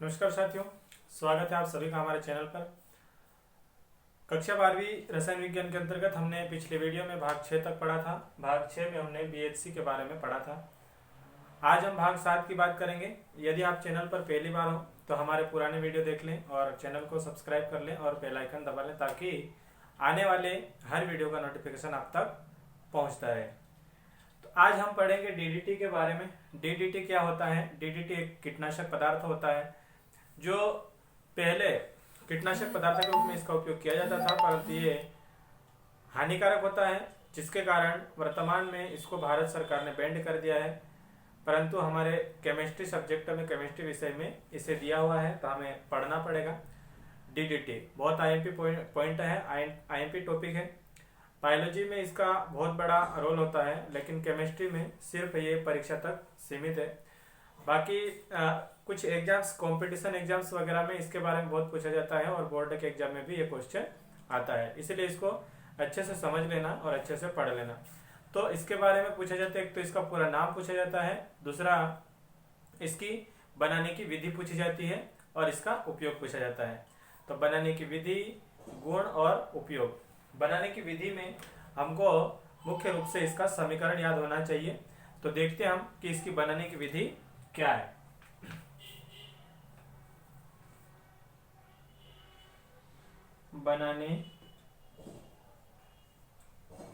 नमस्कार साथियों, स्वागत है आप सभी का हमारे चैनल पर। कक्षा 12वीं रसायन विज्ञान के अंतर्गत हमने पिछले वीडियो में भाग 6 तक पढ़ा था। भाग 6 में हमने बीएचसी के बारे में पढ़ा था। आज हम भाग 7 की बात करेंगे। यदि आप चैनल पर पहली बार हो तो हमारे पुराने वीडियो देख लें और चैनल को सब्सक्राइब कर लें और बेल आइकन दबा लें ताकि आने वाले हर वीडियो का नोटिफिकेशन आप तक पहुँचता रहे। तो आज हम पढ़ेंगे डीडीटी के बारे में। डीडीटी क्या होता है? डीडीटी एक कीटनाशक पदार्थ होता है जो पहले कीटनाशक पदार्थ के रूप में इसका उपयोग किया जाता था, परंतु ये हानिकारक होता है, जिसके कारण वर्तमान में इसको भारत सरकार ने बैंड कर दिया है। परंतु हमारे केमिस्ट्री सब्जेक्ट में, केमिस्ट्री विषय में इसे दिया हुआ है, तो हमें पढ़ना पड़ेगा। डीडीटी बहुत आईएमपी पॉइंट है, आईएमपी टॉपिक है। बायोलॉजी में इसका बहुत बड़ा रोल होता है, लेकिन केमिस्ट्री में सिर्फ ये परीक्षा तक सीमित है। बाकी कुछ एग्जाम्स, कंपटीशन एग्जाम्स वगैरह में इसके बारे में बहुत पूछा जाता है और बोर्ड के एग्जाम में भी ये क्वेश्चन आता है, इसलिए इसको अच्छे से समझ लेना और अच्छे से पढ़ लेना। तो इसके बारे में पूछा जाता है, एक तो इसका पूरा नाम पूछा जाता है, दूसरा इसकी बनाने की विधि पूछी जाती है और इसका उपयोग पूछा जाता है। तो बनाने की विधि, गुण और उपयोग। बनाने की विधि में हमको मुख्य रूप से इसका समीकरण याद होना चाहिए। तो देखते हैं हम कि इसकी बनाने की विधि क्या है। बनाने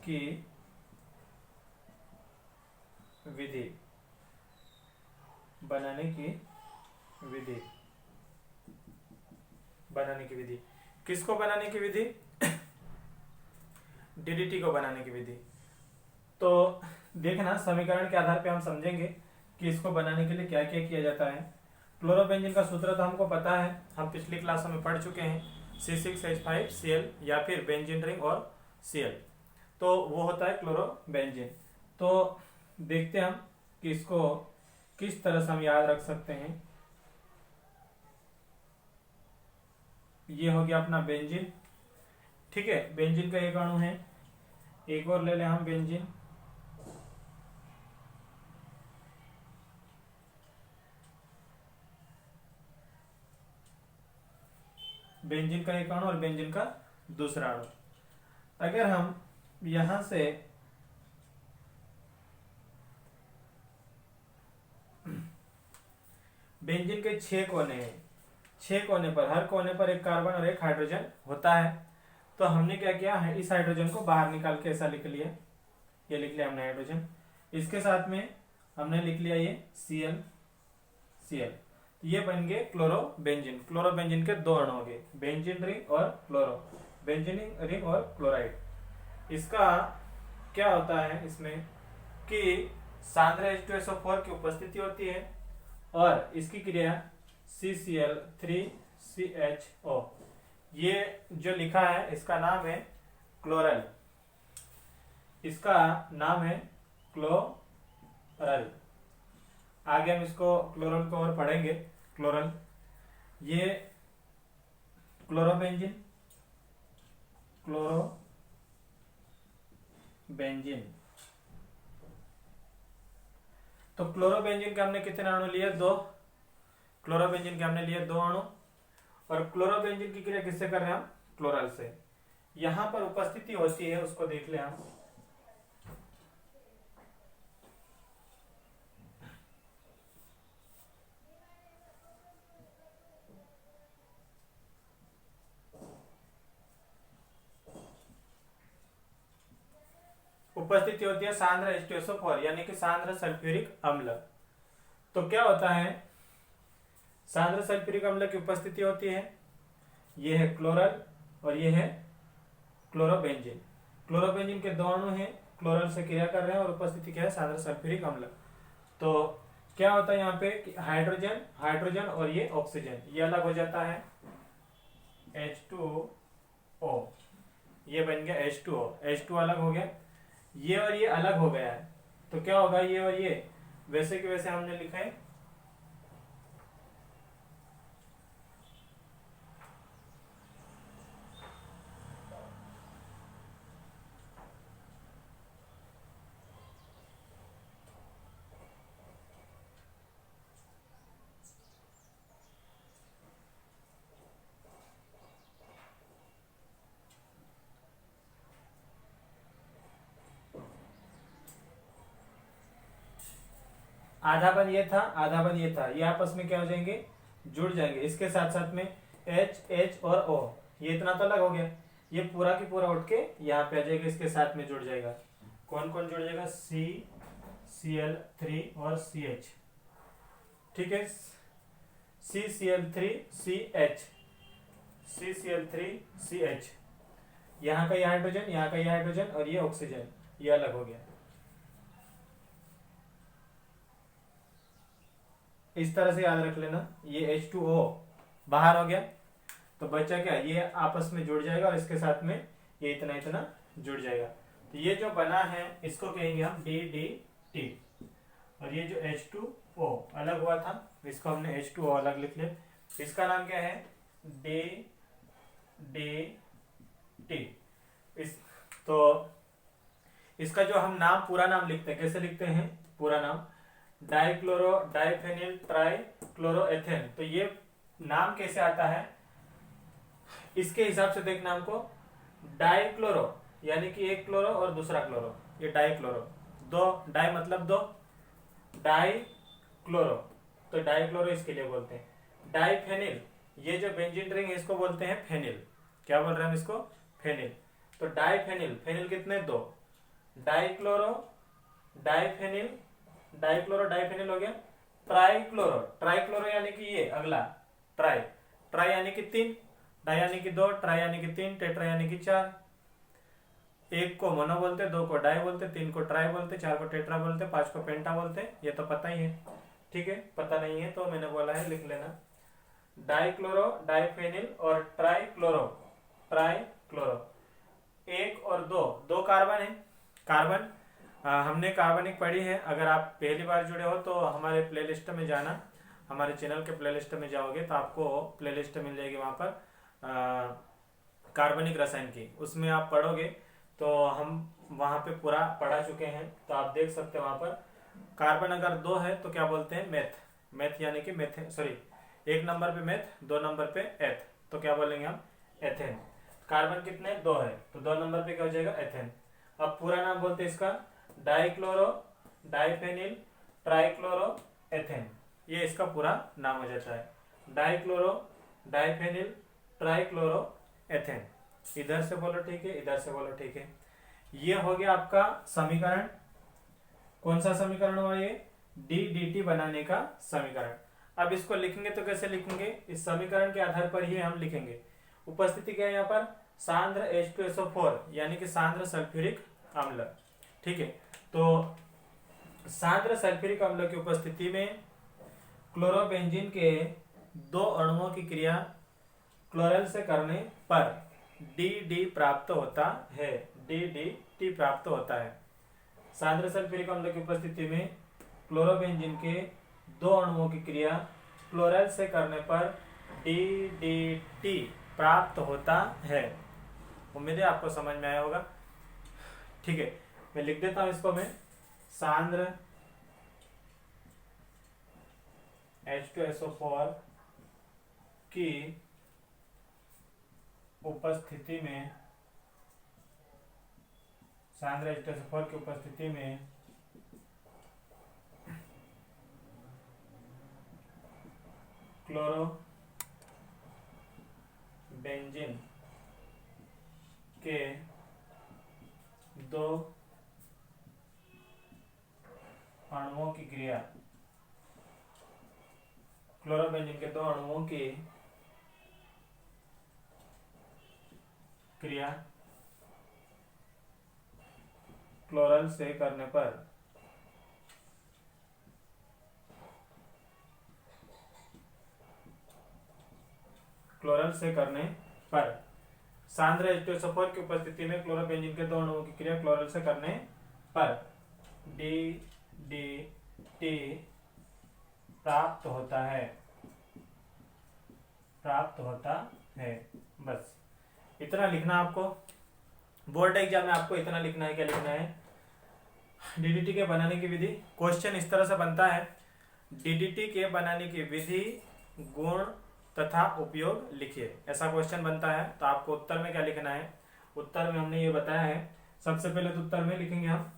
की विधि, बनाने की विधि, बनाने की विधि। किसको बनाने की विधि? डीडीटी को बनाने की विधि। तो देखना, समीकरण के आधार पे हम समझेंगे कि इसको बनाने के लिए क्या क्या किया जाता है। क्लोरोबेंजीन का सूत्र तो हमको पता है, हम पिछली क्लास में पढ़ चुके हैं, C6H5Cl या फिर बेंजीन रिंग और Cl, तो वो होता है क्लोरोबेंजीन। तो देखते हैं हम कि इसको किस तरह से हम याद रख सकते हैं। ये हो गया अपना बेंजीन, ठीक है। बेंजीन का एक अणु है, एक और ले लें हम बेंजीन। बेंजीन का एक अणु और बेंजीन का दूसरा अणु। अगर हम यहां से बेंजीन के 6 कोने हैं, 6 कोने पर, हर कोने पर एक कार्बन और एक हाइड्रोजन होता है। तो हमने क्या किया है, इस हाइड्रोजन को बाहर निकाल के ऐसा लिख लिया, ये लिख लिया हमने हाइड्रोजन। इसके साथ में हमने लिख लिया ये Cl, Cl। तो ये बन गए क्लोरोबेंजीन। क्लोरोबेंजीन के दो अणु हो गए, बेंजीन रिंग और क्लोरो, बेंजीन रिंग और क्लोराइड। इसका क्या होता है इसमें कि सांद्र H2SO4 की उपस्थिति होती है और इसकी क्रिया CCl3CHO। ये जो लिखा है इसका नाम है क्लोरल, इसका नाम है क्लोरल। आगे हम इसको क्लोरल को और पढ़ेंगे। क्लोरल, ये क्लोरोबेंजीन, क्लोरोबेंजीन। तो क्लोरोबेंजीन के हमने कितने अणु लिए? 2। क्लोरोबेंजीन के हमने लिए 2 अणु और क्लोरोबेंजीन की क्रिया किससे कर रहे हैं हम? क्लोरल से। यहां पर उपस्थिति होती है, उसको देख ले हम। उपस्थिति होती है सांद्र H2SO4 यानी कि सांद्र सल्फ्यूरिक अम्ल। तो क्या होता है, सांद्र सल्फ्यूरिक अम्ल की उपस्थिति होती है, ये है क्लोरल और ये है क्लोरोबेंजीन। क्लोरोबेंजीन के 2 अणु हैं, क्लोरल से क्रिया कर रहे हैं और उपस्थिति क्या है? सांद्र सल्फ्यूरिक अम्ल। तो क्या होता है यहाँ पे कि हाइड्रोजन, हाइड्रोजन और ये ऑक्सीजन, ये अलग हो जाता है, H2O, ये बन गया H2O, H2 अलग हो गया, ये और ये अलग हो गया है। तो क्या होगा, ये और ये वैसे के वैसे हमने लिखा है। आधा बन ये था, आधा बन ये था, ये आपस में क्या हो जाएंगे, जुड़ जाएंगे। इसके साथ साथ में एच एच और ओ, ये इतना तो अलग हो गया, ये पूरा की पूरा उठ के यहाँ पे आ जाएगा, इसके साथ में जुड़ जाएगा। कौन कौन जुड़ जाएगा, CCl3 और CH, ठीक है, CCl3CH, CCl3CH, यहाँ का ये हाइड्रोजन, यहाँ का ये हाइड्रोजन और ये ऑक्सीजन, ये अलग हो गया। इस तरह से याद रख लेना, ये H2O बाहर हो गया, तो बचा क्या, ये आपस में जुड़ जाएगा और इसके साथ में ये इतना इतना जुड़ जाएगा। तो ये जो बना है इसको कहेंगे हम DDT, और ये जो H2O अलग हुआ था इसको हमने H2O अलग लिख लिया, इसका नाम क्या है, DDT। तो इसका जो हम नाम, पूरा नाम लिखते हैं, कैसे लिखते हैं पूरा नाम, डाइक्लोरो डाइफेनिल ट्राइक्लोरोएथेन। तो ये नाम कैसे आता है, इसके हिसाब से देखना हमको, डाइक्लोरो यानी कि एक क्लोरो और दूसरा क्लोरो, ये डाइक्लोरो, दो, डाई मतलब दो, डाइक्लोरो, तो डाइक्लोरो इसके लिए बोलते हैं। डाइफेनिल, ये जो बेंजीन रिंग है इसको बोलते हैं फेनिल, क्या बोल रहे हैं हम इसको, फेनिल। तो डाइफेनिल, फेनिल कितने, दो, डाइक्लोरो डाइफेनिल, डाइक्लोरो डाइफेनिल हो गया। ट्राइक्लोरो, ट्राइक्लोरो यानी कि ये अगला, ट्राई, ट्राई यानी कि तीन, डाई यानी कि दो, ट्राई यानी कि तीन, टेट्रा यानी कि चार। एक को मोनो बोलते, दो को डाई बोलते, तीन को ट्राई बोलते, चार को टेट्रा बोलते, पांच को पेंटा बोलते, ये तो पता ही है, ठीक है। पता नहीं है तो मैंने बोला है लिख लेना, डाइक्लोरो डाइफेनिल और ट्राइक्लोरो, ट्राइक्लोरो, एक और दो, दो कार्बन है, कार्बन हमने कार्बनिक पढ़ी है। अगर आप पहली बार जुड़े हो तो हमारे प्लेलिस्ट में जाना, हमारे चैनल के प्लेलिस्ट में जाओगे तो आपको प्लेलिस्ट मिल जाएगी, वहाँ पर कार्बनिक रसायन की, उसमें आप पढ़ोगे तो हम वहाँ पे पूरा पढ़ा चुके हैं, तो आप देख सकते हैं वहाँ पर। कार्बन अगर दो है तो क्या बोलते हैं, मेथ, मेथ यानी कि मेथे, सॉरी, एक नंबर पे मेथ, दो नंबर पे एथ, तो क्या बोलेंगे हम, एथेन। कार्बन कितने, दो है, तो दो नंबर पे क्या हो जाएगा, एथेन। अब पूरा नाम बोलते हैं इसका, डाइक्लोरो डाइफेनिल ट्राइक्लोरो एथेन, ये इसका पूरा नाम हो जाता है, डाइक्लोरो डाइफेनिल ट्राइक्लोरो एथेन। इधर से बोलो ठीक है, इधर से बोलो ठीक है। ये हो गया आपका समीकरण, कौन सा समीकरण हुआ ये, DDT बनाने का समीकरण। अब इसको लिखेंगे तो कैसे लिखेंगे, इस समीकरण के आधार पर ही हम लिखेंगे। उपस्थिति क्या है यहाँ पर, सांद्र H2SO4 यानी कि सांद्र सल्फ्यूरिक अम्ल, ठीक है। तो सांद्र सल्फ्यूरिक अम्ल की उपस्थिति में क्लोरोबेंजीन के दो अणुओं की क्रिया क्लोरल से करने पर DD प्राप्त होता है, DDT प्राप्त होता है। सांद्र सल्फ्यूरिक अम्ल की उपस्थिति में क्लोरोबेंजीन के दो अणुओं की क्रिया क्लोरल से करने पर DDT प्राप्त होता है। उम्मीद है आपको समझ में आया होगा, ठीक है। मैं लिख देता हूं इसको, मैं सांद्र H2SO4 की उपस्थिति में, सांद्र H2SO4 की उपस्थिति में क्लोरोबेंजीन के दो अणुओं की क्रिया, क्लोरोबेंजीन के दो अणुओं की क्रिया क्लोरल से करने पर सांद्र H2SO4 की उपस्थिति में क्लोरोबेंजीन के दो अणुओं की क्रिया क्लोरल से करने पर DDT प्राप्त होता है, बस इतना लिखना आपको। बोर्ड एग्जाम में आपको इतना लिखना है, क्या लिखना है, DDT के बनाने की विधि। क्वेश्चन इस तरह से बनता है, DDT के बनाने की विधि, गुण तथा उपयोग लिखिए, ऐसा क्वेश्चन बनता है। तो आपको उत्तर में क्या लिखना है, उत्तर में हमने ये बताया है। सबसे पहले तो उत्तर में लिखेंगे हम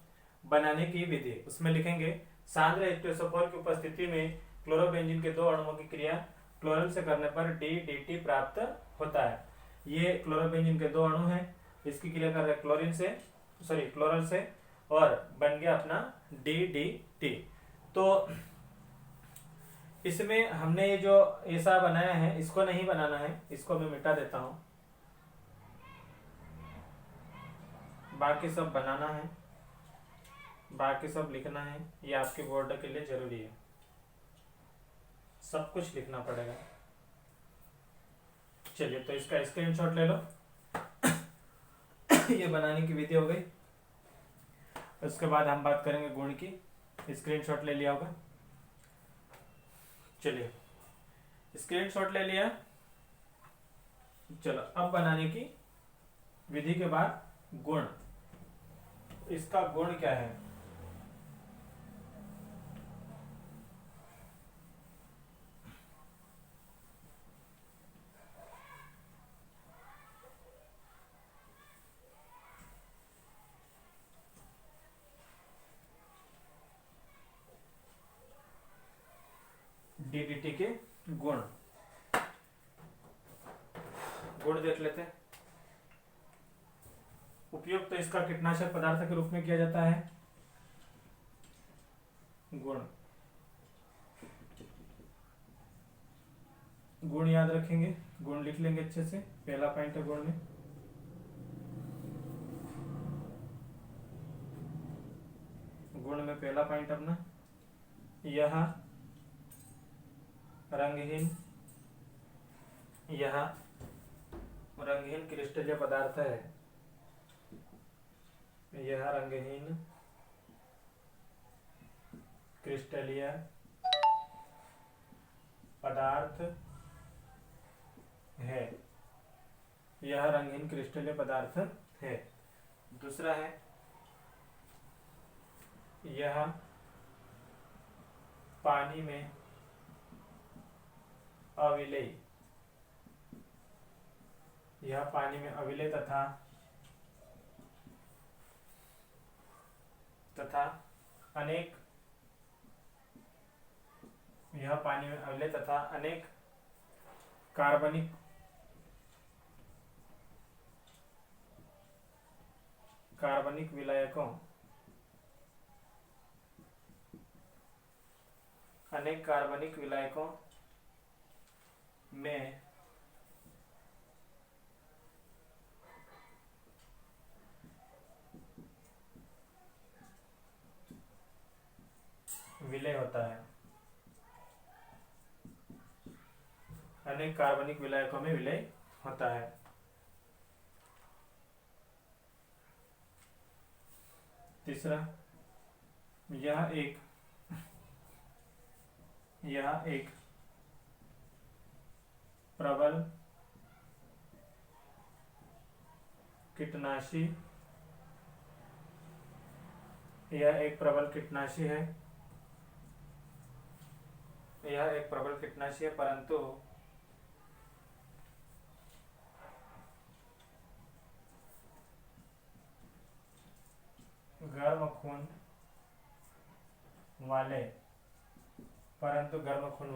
बनाने की विधि, उसमें लिखेंगे सांद्र H2SO4 की उपस्थिति में क्लोरोबेंजीन के 2 अणुओं की क्रिया क्लोरल से करने पर DDT प्राप्त होता है। ये क्लोरोबेंजीन के 2 अणु हैं, इसकी क्रिया कर रहे हैं क्लोरल से और बन गया अपना DDT। तो इसमें हमने ये जो ऐसा बनाया है इसको नहीं बनाना है, इसको मैं मिटा देता हूं, बाकी सब बनाना है, बाकी सब लिखना है, ये आपके बोर्ड के लिए जरूरी है, सब कुछ लिखना पड़ेगा। चलिए तो इसका स्क्रीनशॉट ले लो। ये बनाने की विधि हो गई। उसके बाद हम बात करेंगे गुण की। स्क्रीनशॉट ले लिया होगा, चलिए स्क्रीनशॉट ले लिया। चलो अब बनाने की विधि के बाद गुण, इसका गुण क्या है? DDT के गुण देख लेते हैं। उपयोग तो इसका कीटनाशक पदार्थ के रूप में किया जाता है। गुण याद रखेंगे, गुण लिख लेंगे अच्छे से। पहला पॉइंट है गुण में, पहला पॉइंट अपना यह रंगहीन क्रिस्टलीय पदार्थ है। यह रंगहीन क्रिस्टलीय पदार्थ है। यह रंगहीन क्रिस्टलीय पदार्थ है। दूसरा है यह पानी में अविलेय, यह पानी में अविलेय तथा अनेक, यह पानी में अविलेय तथा अनेक कार्बनिक विलायकों में विलय होता है। अनेक कार्बनिक विलायकों में विलय होता है। तीसरा, यह एक प्रबल कीटनाशी है। यह एक प्रबल कीटनाशी है, परंतु गर्म खून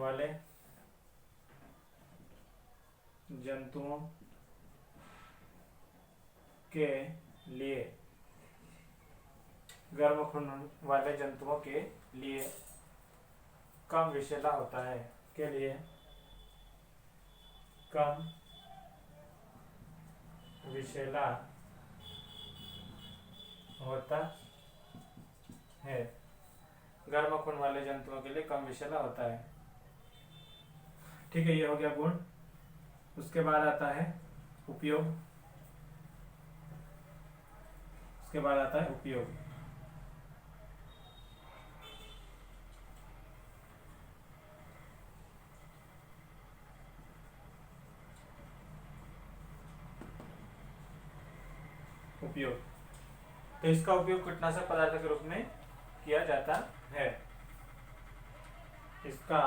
वाले जंतुओं के लिए कम विषैला होता है। के लिए कम विषैला होता है। गर्म खून वाले जंतुओं के लिए कम विषैला होता है। ठीक है, ये हो गया गुण। उसके बाद आता है उपयोग। तो इसका उपयोग कीटनाशक पदार्थ के रूप में किया जाता है। इसका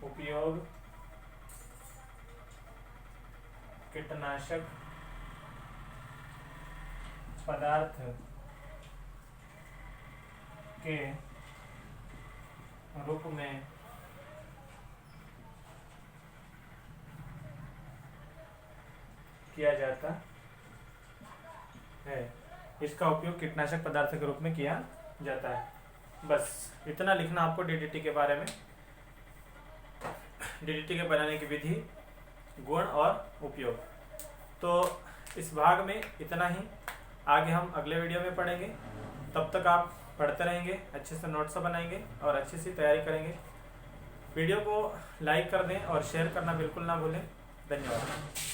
उपयोग कीटनाशक पदार्थ के रूप में किया जाता है। इसका उपयोग कीटनाशक पदार्थ के रूप में किया जाता है। बस इतना लिखना आपको डीडीटी के बारे में, डीडीटी के बनाने की विधि, गुण और उपयोग। तो इस भाग में इतना ही, आगे हम अगले वीडियो में पढ़ेंगे। तब तक आप पढ़ते रहेंगे, अच्छे से नोट्स बनाएंगे और अच्छे से तैयारी करेंगे। वीडियो को लाइक कर दें और शेयर करना बिल्कुल ना भूलें। धन्यवाद।